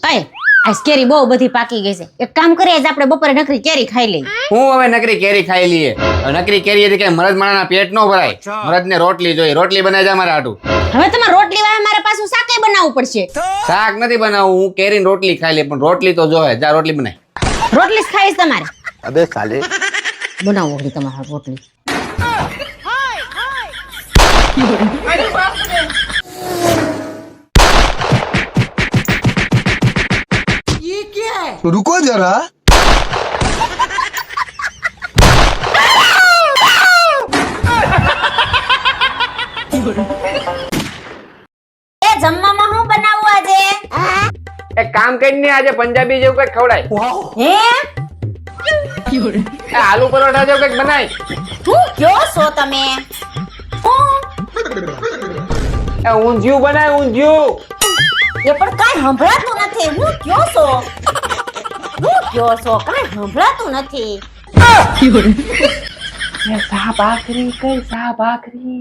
આય આ કેરી બહુ બધી પાકી ગઈ છે. એક કામ કરીએ આજ આપણે બપોરે નકરી કેરી ખાઈ લઈએ. હું હવે નકરી કેરી ખાઈ લઈએ. નકરી કેરી હતી કે મરદ માણાના પેટ નો ભરાય. મરદને રોટલી જોઈએ. રોટલી બનાવી જા મારા હાટુ. હવે તમારે રોટલી વાળા મારે પાછું શાકે બનાવવું પડશે. શાક નથી બનાવવું, હું કેરીની રોટલી ખાઈ લે, પણ રોટલી તો જોવે. જા રોટલી બનાય. રોટલી જ ખાઈશ તમારે. अबे साले બનાવો વળી તમારે રોટલી. तो रुको जरा એ જમવામાં હું બનાવું આજે? એક કામ કરીને આજે પંજાબી જેવું કઈક ખવડાય. હે એ આલુ પરોઠા જેવું કઈક બનાય. હું કયો છો તમે? એ ઊંધિયું બનાય, ઊંધિયું. એ પણ કાઈ સંભળાતું નથી. હું કયો છો? કાઈ સંભળાતું નથી. સા ભાખરી કઈ સા ભાખરી.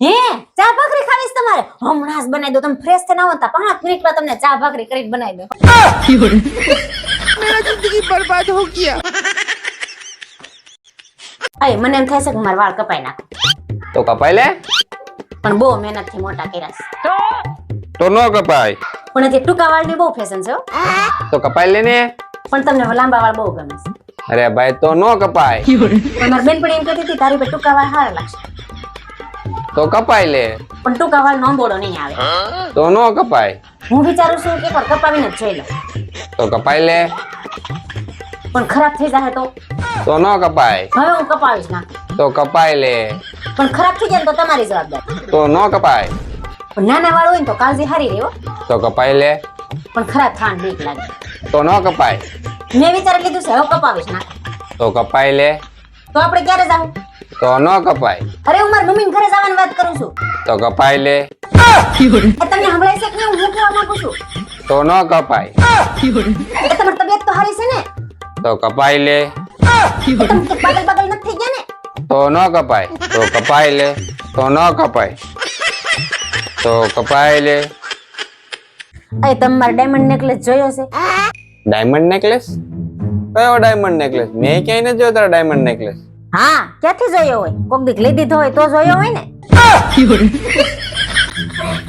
હે ચા ભાખરી ખાવીશ તમારે? હમણાં જ બનાવી દો. તમે ફ્રેશ થઈને આવો ને 5 મિનિટમાં તમને ચા ભાખરી કરીને બનાવી દો. मेरा जिंदगी बर्बाद हो गया અય મને એમ થાય છે કે મારા વાળ કપાઈ નાખો, તો કપાય લે. પણ બહુ મહેનતથી મોટા કર્યા છે. તો નો કપાય. પણ તે ટૂંકા વાળની બહુ ફેશન છે હો. તો કપાય લે ને. પણ તમને લાંબા વાળ બહુ ગમે છે. અરે ભાઈ તો નો કપાય. પણ મારી બેનપણી એમ કહેતી હતી તારી પર ટૂંકા વાળ સારા લાગશે. તો કપાય લે. પણ ટૂંકા વાળ નોંબોડો નહીં આવે. તો નો કપાય. હું વિચારું છું કે એકવાર કપાવીને જ જોઈ લો. તો કપાય લે. પણ ખરાબ થઈ જાય તો નો કપાય. હવે હું કપાવીશ ના. તો કપાય લે. પણ ખરાબ થઈ જાય ને તો તમારી જવાબદારી. તો નો કપાય. પણ નાના વાળ હોય ને તો કાળજી હારી રહે હો. તો કપાય લે. પણ ખરાબ થાન બીક લાગે. તો નો કપાય. મેં વિચારી લીધું છે હવે કપાવીશ ના. તો કપાય લે. તો આપણે ક્યારે જાવું? તો નો કપાય. અરે હું મારી મમ્મીને ઘરે જવાની વાત કરું છું. તો કપાય લે. એ તમને સંભળાય છે કે નહીં? હું કહેવા માંગુ છું. તો નો કપાય. એ તમારી તબિયત તો હારી છે ને? તો કપાય લે. તમે તો પાગલ પાગલ નથી થઈ ગયા ને? તો નો કપાય. તો કપાય લે. તો નો કપાય. તો કપાય લે. અરે તમે મારો ડાયમંડ નેકલેસ જોયો છે? Diamond necklace? કયો ડાયમંડ નેકલેસ? મેં ક્યાંય નથી જોયો તારો ડાયમંડ નેકલેસ. હા ક્યાંથી જોયો હોય? કોક દીક લઈ દીધો હોય તો જોયો હોય ને?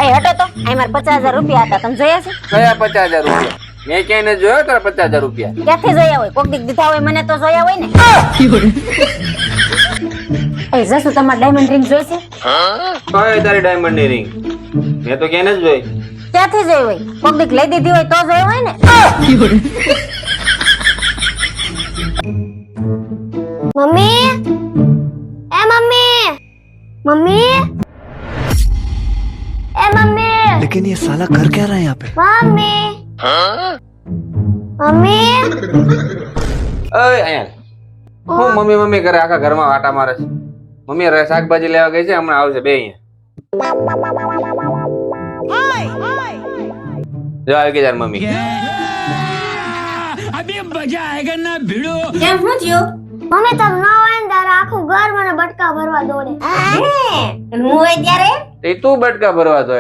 એ હટો તો આ મારા 50,000 રૂપિયા હતા, તમે જોયા છે? કયા 50,000 રૂપિયા? મેં ક્યાંય નથી જોયો તારા 50,000 રૂપિયા. ક્યાંથી જોયા હોય? કોક દીક દીધા હોય મને તો જોયા હોય ને. એ જસુ તમાર ડાયમંડ રિંગ જોઈ છે? કયો તારી ડાયમંડ ની રિંગ? મેં તો ક્યાંય નથી જોઈ. ક્યાંથી જોઈ હોય? કોક દીક લઈ દીધી હોય તો જોયો હોય ને. मम्मी ए मम्मी मम्मी ए मम्मी लेकिन ये साला कर क्या रहा है यहाँ पे मम्मी मम्मी ઓય અહીંયા હું મમ્મી મમ્મી કરે આખા ઘરમાં વાટા મારે છે. મમ્મી રે શાકભાજી લેવા ગઈ છે, હમણાં આવશે બે અહીંયા. જો આવી ગઈ તાર મમ્મી. કેમ હું થયું? मम्मी तब ना હોય ને તારે આખું ઘર મને બટકા ભરવા દોડે હું હોય ત્યારે એ તું બટકા ભરવા દો.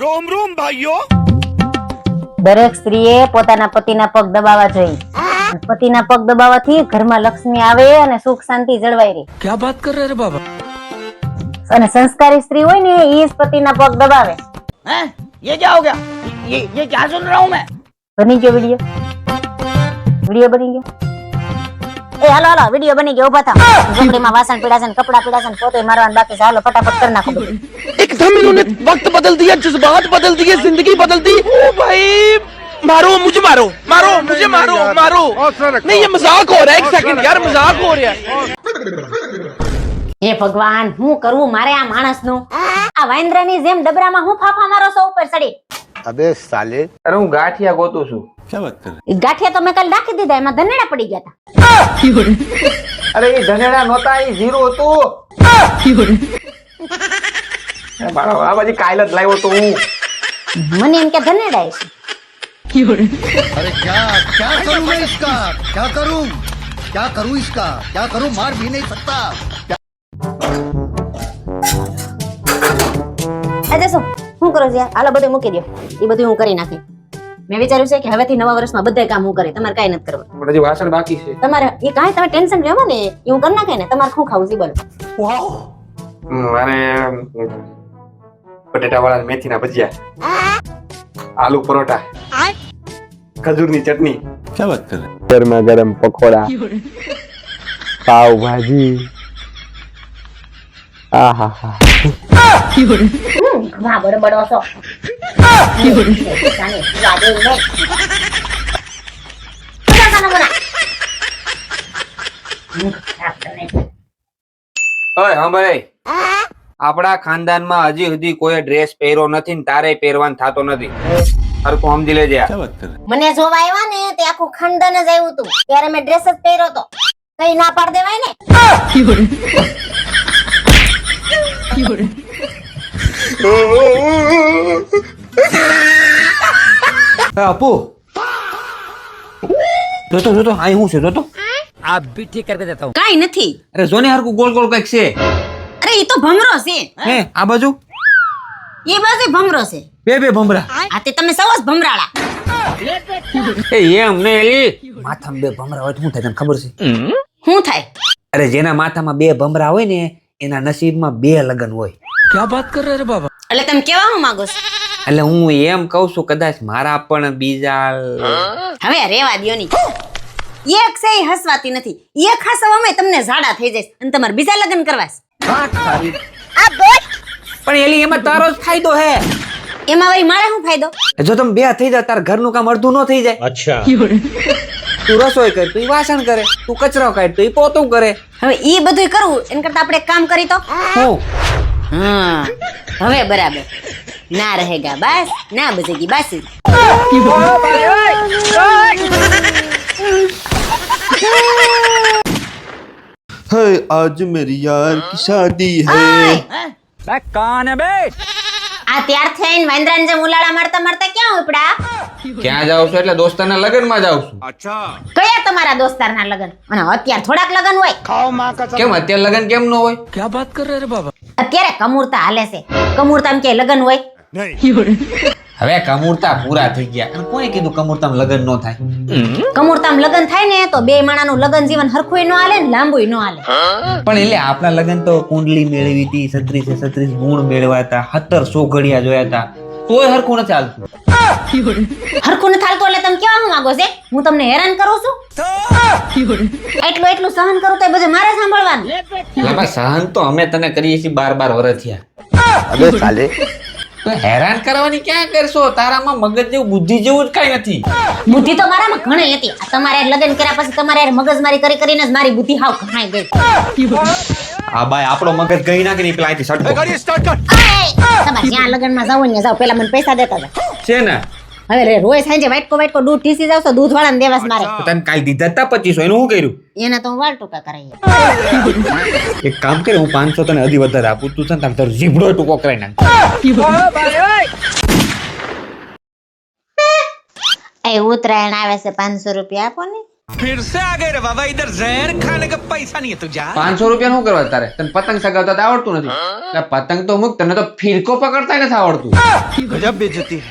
रोम रोम भाइयों દરેક સ્ત્રીએ પોતાના પતિના પગ દબાવવા જોઈએ. પતિના પગ દબાવવાથી ઘરમાં લક્ષ્મી આવે અને સુખ શાંતિ જળવાઈ રહે. क्या बात कर रहे रे बाबा અને સંસ્કારી સ્ત્રી હોય ને એ જ પતિના પગ દબાવે. हैं? ये क्या हो गया? ये क्या सुन रहा हूँ मैं? બની ગયો વિડિયો બની ગયો. એ હાલો હાલો વિડિયો બની ગયો, ઉભા થાઓ. ઝૂંપડીમાં વાસણ પીડા છે ને કપડા પીડા છે ને પોતે મારવાનું બાકી છે. હાલો ફટાફટ કરી નાખો બધું. एकदम इन्होंने वक्त बदल दिया, जज्बात बदल दिए, जिंदगी बदल दी। ओ भाई मारो मुझे, मारो मारो मुझे, मारो मारो। नहीं ये मजाक हो रहा है, एक सेकंड यार, मजाक हो रहा है। હે ભગવાન, હું કરવું મારે આ માણસનું? આ વાંદરાની જેમ ડબરામાં હું ફાફા મારો છો ઉપર ચડી. अबे साले અરે હું ગાંઠિયા ગોતું છું. ઈ ગાંઠિયા તો મેં કાલ નાખી દીધા, એમાં ધનેડા પડી ગયા હતા. અરે એ ધનેડા નહોતા, એ જીરું હતું. મારો આ બધી કાયલ જ લાવ્યો તો હું. મને એમ કે ધનેડા છે. अरे क्या क्या करूं मैं इसका, क्या करूं इसका, क्या करूं, मार भी नहीं सकता। બેસો. શું કરો છો યાર? હાલો બધું મૂકી દો. એ બધું હું કરી નાખી. મેં વિચાર્યું છે કે હવેથી નવા વર્ષમાં બધા કામ હું કરે, તમારે કાંઈ નથી કરવું. પણ હજી વાસણ બાકી છે. તમારે એ કાંઈ તમે ટેન્શન લેવો ને એ હું કરી નાખે ને. તમારે શું ખાવું છે બોલો. મારે બટેટા વાળા મેથીના ભજીયા, આલુ પરોઠા, ખજૂરની ચટણી, क्या बात कर रहे ગરમા ગરમ પકોડા, પાવ ભાજી. આહાહા. વાહ બડબડો છો. ઓય હા ભાઈ, આપણા ખાનદાનમાં હજી સુધી કોઈ ડ્રેસ પહેર્યો નથી ને તારે પહેરવાનું થતો નથી. હરખું સમજી લેજે. क्या बात कर रहे મને જોવા આવ્યા ને તે આખું ખાનદાન જ આવ્યું હતું ત્યારે મેં ડ્રેસ જ પહેર્યો તો કઈ ના પાડ દેવાય ને. આપુ જોતો આ શું છે? જોતો आप भी ठीक करके देता हूँ। કાઈ નથી. અરે જોને હરખું ગોળ ગોળ કઈક છે. અરે ઈ તો ભમરો છે. હે આ બાજુ એ બાજુ ભમરો છે. બે ભમરા. આ તે તમે સૌ જ ભમરાળા. એ એમ ને એલી માથામાં બે ભમરા હોય તો શું થાય તને ખબર છે? શું થાય? અરે જેના માથામાં બે ભમરા હોય ને એના નસીબમાં બે લગન હોય. क्या बात कर रहे हैं बाबा? એટલે તમે કેવા હું માંગો છો? એટલે હું એમ કઉ છું કદાચ મારા પણ બીજા હવે રેવા દ્યો ની. એક છે ઈ હસવાતી નથી. એક હસવામાં તમને ઝાડા થઈ જશે અને તમારે બીજા લગ્ન કરવા છે. પણ એલી એમાં તારો જ ફાયદો હે. એમાં વળી મારે શું ફાયદો? જો તમે બે થઈ જાય તાર ઘરનું કામ અડધું ન થઈ જાય. अच्छा તું રસોઈ કર તો ઈ વાસણ કરે, તું કચરો કાઢ તો ઈ પોતું કરે. હવે ઈ બધું કરવું એન કરતા આપણે એક કામ કરી તો. હું હા હવે બરાબર. ના રહેગા બસ ના બજેગી બાસી. है आज मेरी यार की शादी है। कौन है बे? આ ત્યાર થઈને વાંદરાને જેમ ઉલાળા મારતા મારતા ક્યાં ઉપડા? ક્યાં જાવ છો? એટલે દોસ્તારના લગનમાં જાવ છું. કયા તમારા દોસ્તારના લગન? અને અત્યારે થોડાક લગન હોય. કેમ અત્યારે લગન કેમ ન હોય? क्या બાत कर रहे हैं बाबा? અત્યારે કમૂરતા હાલે છે. કમૂરતામાં ક્યાંય લગન હોય? હવે કમૂરતા પૂરા થઈ ગયા. અને કોણે કીધું કમૂરતામાં લગન ન થાય? કમૂરતામાં લગન થાય ને તો બે માણાનું લગન જીવન હરખુંય ન હાલે ને લાંબુય ન હાલે. પણ એટલે આપણા લગન તો કુંડલી મેળવી હતી, 36 ગુણ મેળવ્યા હતા, 1700 ઘડિયા જોયા હતા, તોય હરખું નથી હાલતું. હરખું નથી હાલતું એટલે તમે કેવા હું માંગો છે? હું તમને હેરાન કરું છું? એટલું સહન કરું તો એ બધું મારે સાંભળવાનું. એટલે બા સહન તો અમે તને કરીએ છીએ 12 વર્ષ થયા. अबे साले તો હેરાન કરવાની ક્યાં કરશો? તારામાં મગજ જેવું બુદ્ધિ જેવું જ કઈ નથી. બુદ્ધિ તો મારામાં ઘણી હતી. આ તમારે લગન કર્યા પછી તમારે મગજમારી કરી કરીને જ મારી બુદ્ધિ હાવ ઘણાઈ ગઈ. આ બાય આપણો મગજ ગઈ નાખી ની પેલા સટકો તમારે જ્યાં લગનમાં જાવ ને જાવ પેલા મને પૈસા દેતા જાવ. છે ને. હવે રે રોજ સાંજે વાટકો દૂધ ઠીસી જાવ તો દૂધ વાળાને દેવાસ મારે. તો તને કાલ દીધા હતા 2500 એનું શું કર્યું? એના તો હું વાળ ટૂંકા કરાવી. એક કામ કરે, હું 500 તને હજી વધારે આપું, તું છે ને તારો જીભડો ટૂંકો કરાઈ નાખ. એ ઉત્તરાયણ આવે છે 500 રૂપિયા આપો ને. फिर से आ गए रे बाबा, इधर जहर खाने का पैसा नहीं है तू जा। 500 રૂપિયા શું કરવા તારે? તને પતંગ સગાવતા તો આવડતું નથી. એટલે પતંગ તો મૂક, તને તો ફિરકો પકડતા નથી આવડતું. गजब बेइज्जती है।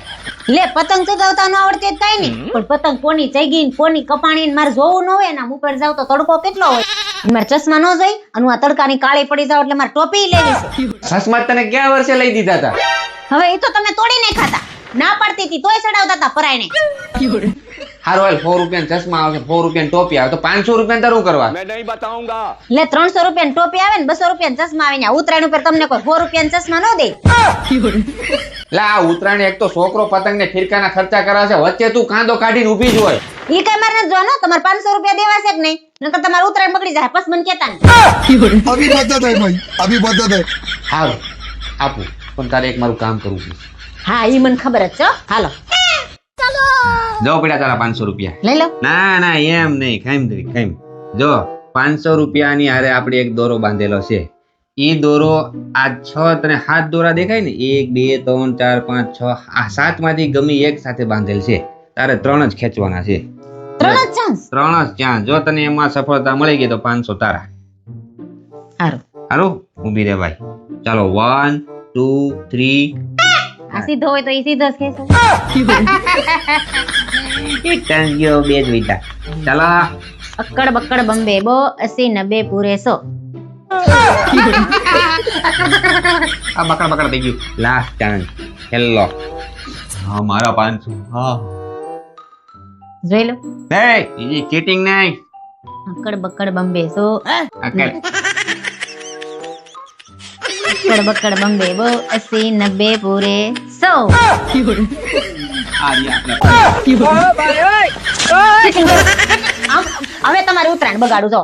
લે પતંગ ચગાવતા ન આવડતી કઈ નહીં, પણ પતંગ કોની ચગી ને કોની કપાણી ને મારે જોવું ન હોય ને. આમ ઉપર જાવ તો તડકો કેટલો હોય. મારે ચશ્મા ન જોઈ અને હું આ તડકાની કાળી પડી જાવ એટલે મારે ટોપી લેવી છે. સસમત તને ક્યાં વર્ષે લઈ દીધા હતા? હવે એ તો તમે તોડી નહીં ખાતા. ના પડતી હતી તોય ચડાવતા હતા પરાયને. હારું હાલ, 100 રૂપિયા ચશ્મા આવે, 100 રૂપિયા ટોપી આવે, તો 500 રૂપિયા તારું કરવા. લે 300 રૂપિયા ટોપી આવે ને 200 રૂપિયા ચશ્મા આવે ને ઉત્તરાયણ ઉપર તમને કોઈ 100 રૂપિયા ચશ્મા ન દે. લા આ ઉત્તરાયણ એક તો છોકરો પતંગ ને ફિરકાના ખર્ચા કરાવે છે, વચ્ચે તું કાંદો કાઢીને ઊભી જ હોય. ઈ કઈ મારે નથી જોવાનો. તમારે 500 રૂપિયા દેવા છે કે નહીં? નકર તમારે ઉત્તરાયણ બગડી જાય. પછી મને કહેતા નહીં. अभी मदद है भाई, अभी मदद है। હારું આપું, પણ તારે એક મારું કામ કરવું છે. હા ઈ મને ખબર જ છે હો. હાલો જો પડ્યા તારા 500 રૂપિયા. લઈ લો. ના ના એમ નહીં, ખાઈમ. જો 500 રૂપિયાની હારે આપણે એક દોરો બાંધેલો છે. ઈ દોરો આ 6 તને 7 દોરા દેખાય ને, 1 2 3 4 5 6 આ 7 માંથી ગમે એક સાથે બાંધેલ છે. તારે 3 જ ખેંચવાના છે. 3 જ ચાન્સ. 3 જ ચાન્સ. જો તને એમાં સફળતા મળી ગઈ તો 500 તારા. હારું હારું ઊભી રે ભાઈ. ચાલો 1 2 3 આ સીધો હોય તો એ સીધો જ કહેશે. એક ચાન્સ ગયો, 2 જ વીટા. ચાલો અક્કડ બક્કડ બંબે બો 80 90 પૂરે 100. આ બકરા બકરા થઈ ગયું. Last chance. હેલો હા મારા 500. હા જોઈ લો. એ ચીટિંગ નહીં. અક્કડ બક્કડ બંબે 100. અકલ અક્કડ બક્કડ બંબે બો 80 90 પૂરે 100. આ રહ્યા આપણે. હવે તમારે ઉત્તરાયણ બગાડું જો.